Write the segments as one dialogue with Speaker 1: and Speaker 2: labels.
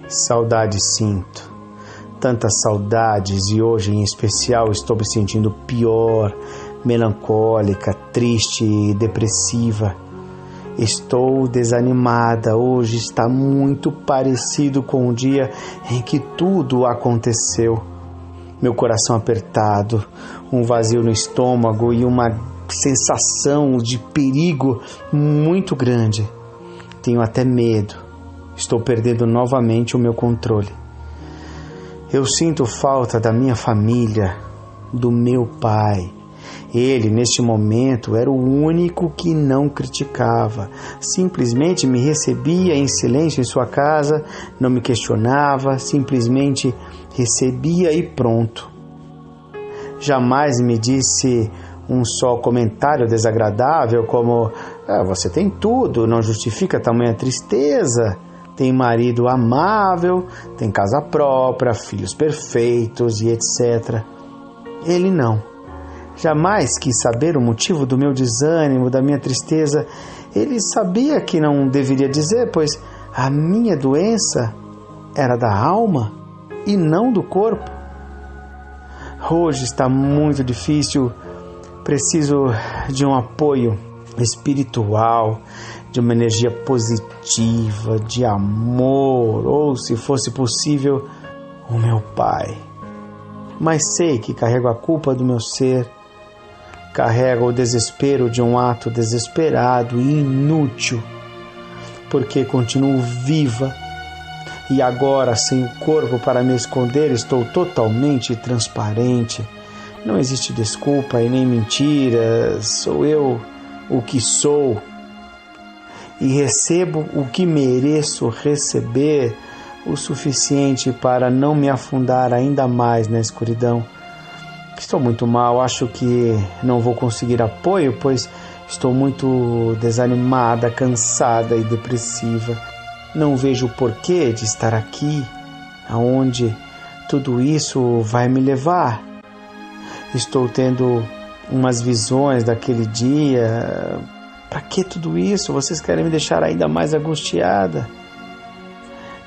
Speaker 1: Saudade sinto, tantas saudades, e hoje em especial estou me sentindo pior, melancólica, triste e depressiva. Estou desanimada, hoje está muito parecido com o dia em que tudo aconteceu. Meu coração apertado, um vazio no estômago e uma sensação de perigo muito grande. Tenho até medo, estou perdendo novamente o meu controle. Eu sinto falta da minha família, do meu pai. Ele, neste momento, era o único que não criticava. Simplesmente me recebia em silêncio em sua casa, não me questionava, simplesmente recebia e pronto. Jamais me disse um só comentário desagradável como você tem tudo, não justifica tamanha tristeza, tem marido amável, tem casa própria, filhos perfeitos e etc. Ele não. Jamais quis saber o motivo do meu desânimo, da minha tristeza. Ele sabia que não deveria dizer, pois a minha doença era da alma e não do corpo. Hoje está muito difícil, preciso de um apoio espiritual, de uma energia positiva, de amor, ou, se fosse possível, o meu pai. Mas sei que carrego a culpa do meu ser, carrego o desespero de um ato desesperado e inútil, porque continuo viva e agora, sem o corpo para me esconder, estou totalmente transparente. Não existe desculpa e nem mentira, sou eu o que sou e recebo o que mereço receber, o suficiente para não me afundar ainda mais na escuridão. Estou muito mal, acho que não vou conseguir apoio, pois estou muito desanimada, cansada e depressiva. Não vejo o porquê de estar aqui, aonde tudo isso vai me levar. Estou tendo umas visões daquele dia. Para que tudo isso? Vocês querem me deixar ainda mais angustiada?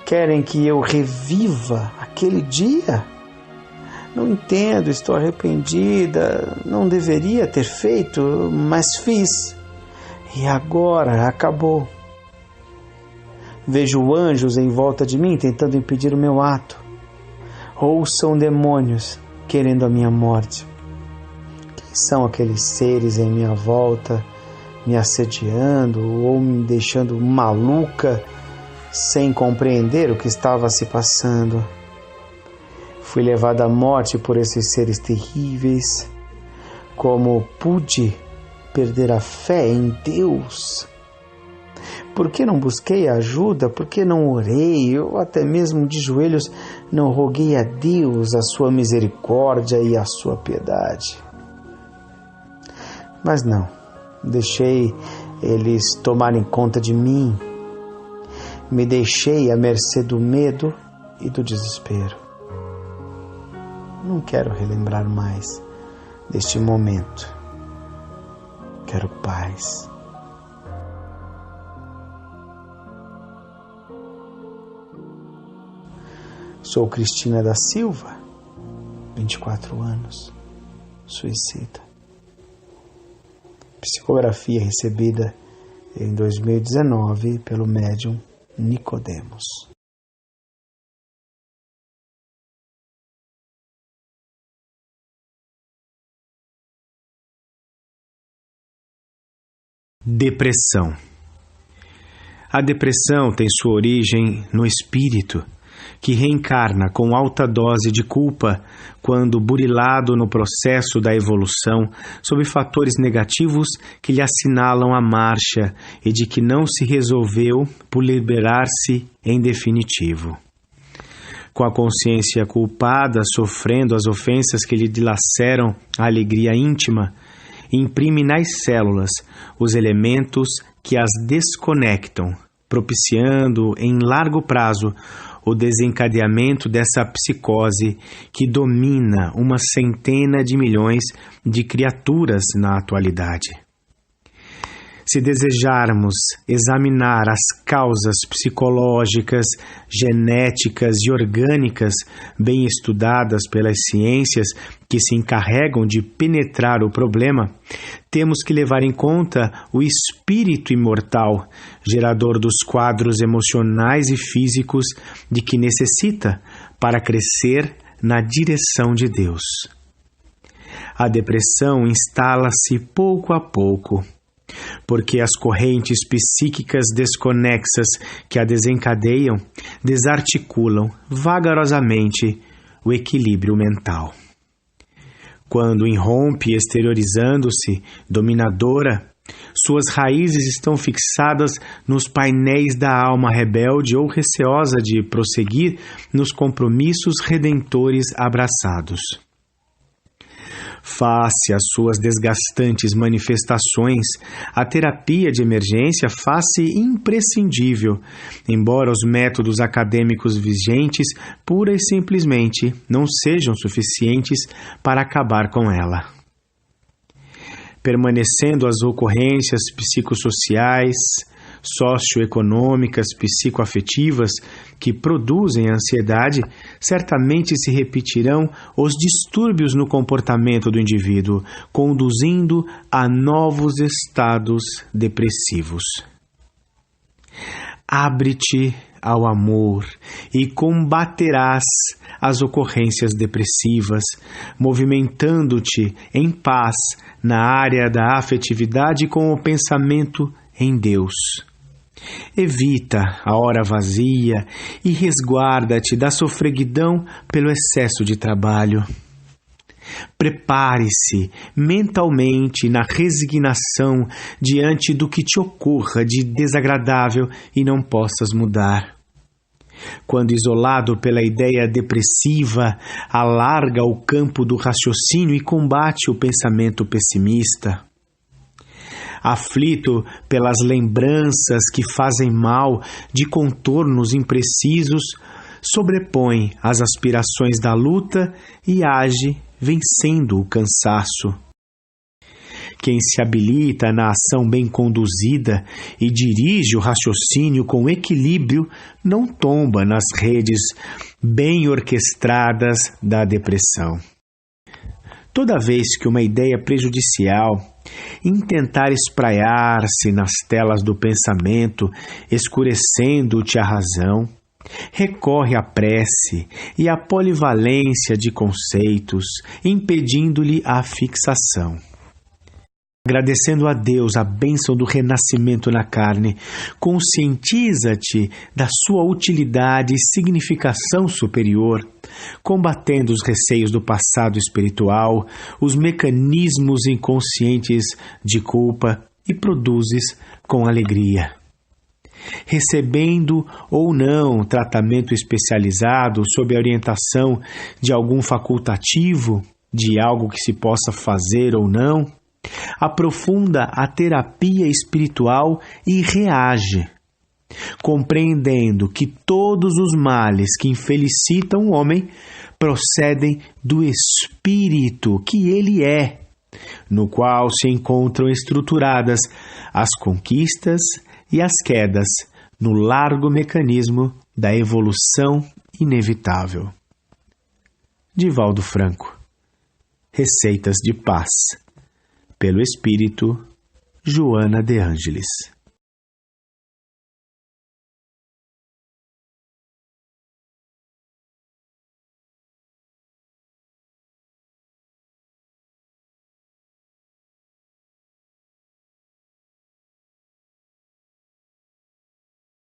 Speaker 1: Querem que eu reviva aquele dia? Não entendo, estou arrependida, não deveria ter feito, mas fiz. E agora acabou. Vejo anjos em volta de mim tentando impedir o meu ato. Ou são demônios querendo a minha morte. Quem são aqueles seres em minha volta, me assediando ou me deixando maluca, sem compreender o que estava se passando? Fui levada à morte por esses seres terríveis. Como pude perder a fé em Deus? Por que não busquei ajuda? Por que não orei? Ou até mesmo de joelhos não roguei a Deus a sua misericórdia e a sua piedade? Mas não, deixei eles tomarem conta de mim. Me deixei à mercê do medo e do desespero. Não quero relembrar mais deste momento. Quero paz. Sou Cristina da Silva, 24 anos, suicida. Psicografia recebida em 2019 pelo médium Nicodemos.
Speaker 2: Depressão. A depressão tem sua origem no espírito, que reencarna com alta dose de culpa quando burilado no processo da evolução sob fatores negativos que lhe assinalam a marcha e de que não se resolveu por liberar-se em definitivo. Com a consciência culpada, sofrendo as ofensas que lhe dilaceram a alegria íntima, imprime nas células os elementos que as desconectam, propiciando em largo prazo o desencadeamento dessa psicose que domina uma centena de milhões de criaturas na atualidade. Se desejarmos examinar as causas psicológicas, genéticas e orgânicas bem estudadas pelas ciências que se encarregam de penetrar o problema, temos que levar em conta o espírito imortal, gerador dos quadros emocionais e físicos de que necessita para crescer na direção de Deus. A depressão instala-se pouco a pouco, porque as correntes psíquicas desconexas que a desencadeiam desarticulam vagarosamente o equilíbrio mental. Quando irrompe exteriorizando-se, dominadora, suas raízes estão fixadas nos painéis da alma rebelde ou receosa de prosseguir nos compromissos redentores abraçados. Face às suas desgastantes manifestações, a terapia de emergência faz-se imprescindível, embora os métodos acadêmicos vigentes pura e simplesmente não sejam suficientes para acabar com ela. Permanecendo as ocorrências psicossociais, socioeconômicas, psicoafetivas que produzem a ansiedade, certamente se repetirão os distúrbios no comportamento do indivíduo, conduzindo a novos estados depressivos. Abre-te ao amor e combaterás as ocorrências depressivas, movimentando-te em paz na área da afetividade com o pensamento em Deus. Evita a hora vazia e resguarda-te da sofreguidão pelo excesso de trabalho. Prepare-se mentalmente na resignação diante do que te ocorra de desagradável e não possas mudar. Quando isolado pela ideia depressiva, alarga o campo do raciocínio e combate o pensamento pessimista. Aflito pelas lembranças que fazem mal de contornos imprecisos, sobrepõe as aspirações da luta e age vencendo o cansaço. Quem se habilita na ação bem conduzida e dirige o raciocínio com equilíbrio não tomba nas redes bem orquestradas da depressão. Toda vez que uma ideia prejudicial intentar espraiar-se nas telas do pensamento, escurecendo-te a razão, recorre à prece e à polivalência de conceitos, impedindo-lhe a fixação. Agradecendo a Deus a bênção do renascimento na carne, conscientiza-te da sua utilidade e significação superior, combatendo os receios do passado espiritual, os mecanismos inconscientes de culpa e produzes com alegria. Recebendo ou não tratamento especializado sob a orientação de algum facultativo, de algo que se possa fazer ou não, aprofunda a terapia espiritual e reage, compreendendo que todos os males que infelicitam o homem procedem do espírito que ele é, no qual se encontram estruturadas as conquistas e as quedas no largo mecanismo da evolução inevitável. Divaldo Franco. Receitas de Paz. Pelo Espírito, Joana de Ângeles.